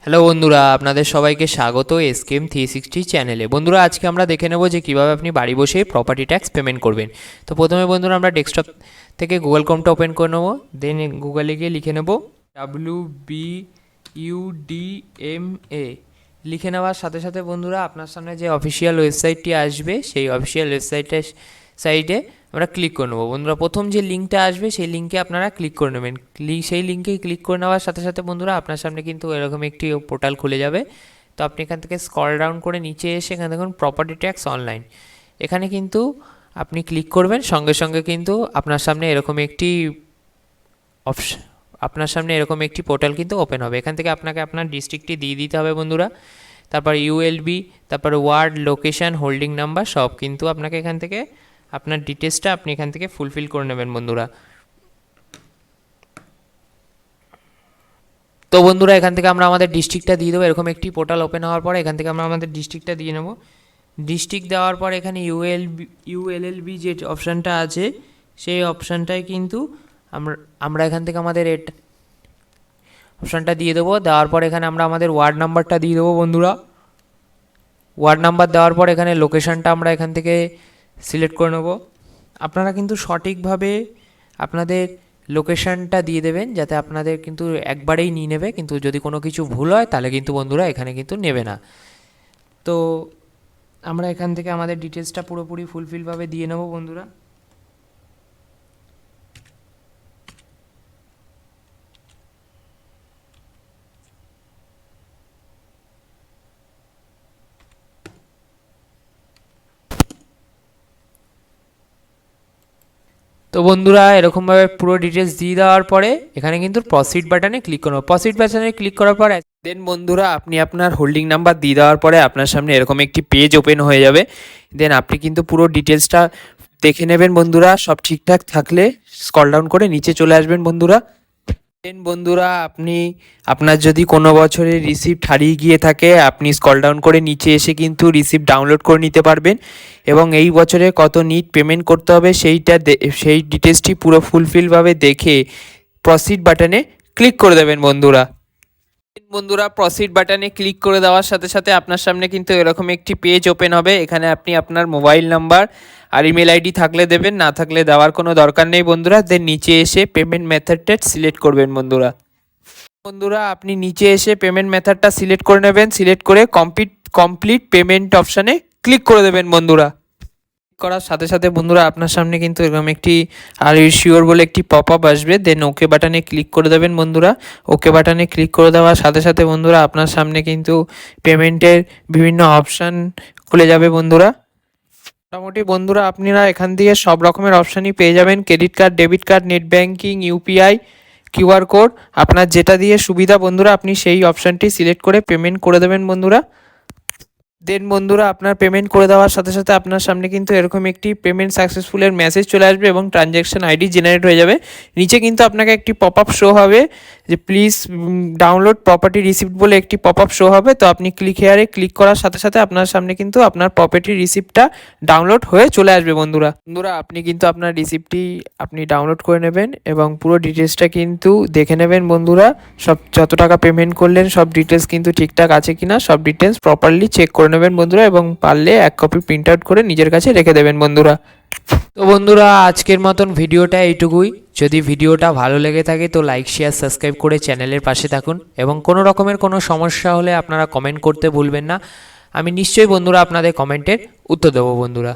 Hello বন্ধুরা, আপনাদের সবাইকে স্বাগত এসকেএম 360 চ্যানেলে। বন্ধুরা, আজকে আমরা দেখে নেব যে কীভাবে আপনি বাড়ি বসেই প্রপার্টি ট্যাক্স পেমেন্ট করবেন। তো প্রথমে বন্ধুরা আমরা ডেস্কটপ থেকে গুগল ক্রোমটা ওপেন করে নেবো। দেন গুগলে গিয়ে লিখে নেব WBUDMA। লিখে নেওয়ার সাথে সাথে বন্ধুরা আপনার সামনে যে অফিসিয়াল ওয়েবসাইটটি আসবে, সেই অফিসিয়াল সাইটে আমরা ক্লিক করে নেবো। বন্ধুরা, প্রথম যে লিঙ্কটা আসবে সেই লিঙ্কে আপনারা ক্লিক করে নেবেন। সেই লিঙ্কে ক্লিক করে নেওয়ার সাথে সাথে বন্ধুরা আপনার সামনে কিন্তু এরকম একটি পোর্টাল খুলে যাবে। তো আপনি এখান থেকে স্ক্রল ডাউন করে নিচে এসে এখানে দেখুন প্রপার্টি ট্যাক্স অনলাইন, এখানে কিন্তু আপনি ক্লিক করবেন। সঙ্গে সঙ্গে কিন্তু আপনার সামনে এরকম একটি পোর্টাল কিন্তু ওপেন হবে। এখান থেকে আপনাকে আপনার ডিস্ট্রিক্টটি দিয়ে দিতে হবে বন্ধুরা। তারপর ULB, তারপর ওয়ার্ড, লোকেশান, হোল্ডিং নাম্বার সব কিন্তু আপনাকে এখান থেকে আপনার ডিটেলসটা আপনি এখান থেকে ফুলফিল করে নেবেন বন্ধুরা। তো বন্ধুরা, এখান থেকে আমরা আমাদের ডিস্ট্রিক্টটা দিয়ে দেবো। এরকম একটি পোর্টাল ওপেন হওয়ার পরে এখান থেকে আমরা আমাদের ডিস্ট্রিক্টটা দিয়ে নেব। ডিস্ট্রিক্ট দেওয়ার পর এখানে ULLB যে অপশানটা আছে সেই অপশানটায় কিন্তু আমরা এখান থেকে আমাদের অপশানটা দিয়ে দেবো। দেওয়ার পর এখানে আমরা আমাদের ওয়ার্ড নাম্বারটা দিয়ে দেবো বন্ধুরা। ওয়ার্ড নাম্বার দেওয়ার পর এখানে লোকেশানটা আমরা এখান থেকে সিলেক্ট করে নেব। আপনারা কিন্তু সঠিকভাবে আপনাদের লোকেশানটা দিয়ে দেবেন, যাতে আপনাদের কিন্তু একবারেই নিয়ে নেবে। কিন্তু যদি কোনো কিছু ভুল হয় তাহলে কিন্তু বন্ধুরা এখানে কিন্তু নেবে না। তো আমরা এখান থেকে আমাদের ডিটেলসটা পুরোপুরি ফুলফিলভাবে দিয়ে নেব বন্ধুরা। তো বন্ধুরা, এরকমভাবে পুরো ডিটেলস দিয়ে দেওয়ার পরে এখানে কিন্তু প্রসিড বাটনে ক্লিক করবো। প্রসিড বাটনে ক্লিক করার পর দেন বন্ধুরা আপনি আপনার হোল্ডিং নাম্বার দিয়ে দেওয়ার পরে আপনার সামনে এরকম একটি পেজ ওপেন হয়ে যাবে। দেন আপনি কিন্তু পুরো ডিটেলসটা দেখে নেবেন বন্ধুরা। সব ঠিকঠাক থাকলে স্ক্রল ডাউন করে নিচে চলে আসবেন বন্ধুরা। দেন বন্ধুরা আপনি আপনার যদি কোনো বছরের রিসিপ্ট হারিয়ে গিয়ে থাকে, আপনি স্ক্রল ডাউন করে নিচে এসে কিন্তু রিসিপ্ট ডাউনলোড করে নিতে পারবেন এবং এই বছরে কত নিট পেমেন্ট করতে হবে সেই ডিটেলসটি পুরো ফুলফিলভাবে দেখে প্রসিড বাটনে ক্লিক করে দেবেন বন্ধুরা। বন্ধুরা, প্রসিড বাটনে ক্লিক করে দেওয়ার সাথে সাথে আপনার সামনে কিন্তু এরকম একটি পেজ ওপেন হবে। এখানে আপনি আপনার মোবাইল নাম্বার আর ইমেল আইডি থাকলে দেবেন, না থাকলে দেওয়ার কোনো দরকার নেই বন্ধুরা। দেন নিচে এসে পেমেন্ট মেথডটা সিলেক্ট করবেন বন্ধুরা। আপনি নিচে এসে পেমেন্ট মেথডটা সিলেক্ট করে নেবেন। সিলেক্ট করে কমপ্লিট পেমেন্ট অপশানে ক্লিক করে দেবেন বন্ধুরা। করার সাথে সাথে বন্ধুরা আপনার সামনে কিন্তু এরকম একটি আর ইউ শিওর বলে একটি পপ আপ আসবে। দেন ওকে বাটনে ক্লিক করে দেবেন বন্ধুরা। ওকে বাটনে ক্লিক করে দেওয়ার সাথে সাথে বন্ধুরা আপনার সামনে কিন্তু পেমেন্টের বিভিন্ন অপশান খুলে যাবে বন্ধুরা। মোটামুটি বন্ধুরা আপনারা এখান থেকে সব রকমের অপশানই পেয়ে যাবেন। Credit card, debit card, net banking, UPI, QR code, আপনার যেটা দিয়ে সুবিধা বন্ধুরা আপনি সেই অপশানটি সিলেক্ট করে পেমেন্ট করে দেবেন বন্ধুরা। দেন বন্ধুরা আপনার পেমেন্ট করে দেওয়ার সাথে সাথে আপনার সামনে কিন্তু এরকম একটি পেমেন্ট সাকসেসফুলের মেসেজ চলে আসবে এবং ট্রানজ্যাকশন আইডি জেনারেট হয়ে যাবে। নিচে কিন্তু আপনাকে একটি পপ আপ শো হবে যে প্লিজ ডাউনলোড প্রপার্টি রিসিপ্ট বলে একটি পপ আপ শো হবে। তো আপনি ক্লিক করার সাথে সাথে আপনার সামনে কিন্তু আপনার প্রপার্টি রিসিপ্টটা ডাউনলোড হয়ে চলে আসবে বন্ধুরা। আপনি কিন্তু আপনার রিসিপ্টটি আপনি ডাউনলোড করে নেবেন এবং পুরো ডিটেলসটা কিন্তু দেখে নেবেন বন্ধুরা। সব যত টাকা পেমেন্ট করলেন সব ডিটেলস কিন্তু ঠিকঠাক আছে কিনা সব ডিটেলস প্রপারলি চেক করে নেবেন বন্ধুরা এবং পারলে এক কপি প্রিন্ট আউট করে নিজের কাছে রেখে দেবেন বন্ধুরা। তো বন্ধুরা, আজকের মতন ভিডিওটা এইটুকুই। যদি ভিডিওটা ভালো লেগে থাকে তো লাইক, শেয়ার, সাবস্ক্রাইব করে চ্যানেলের পাশে থাকুন এবং কোনো রকমের কোনো সমস্যা হলে আপনারা কমেন্ট করতে ভুলবেন না। আমি নিশ্চয়ই বন্ধুরা আপনাদের কমেন্টের উত্তর দেবো বন্ধুরা।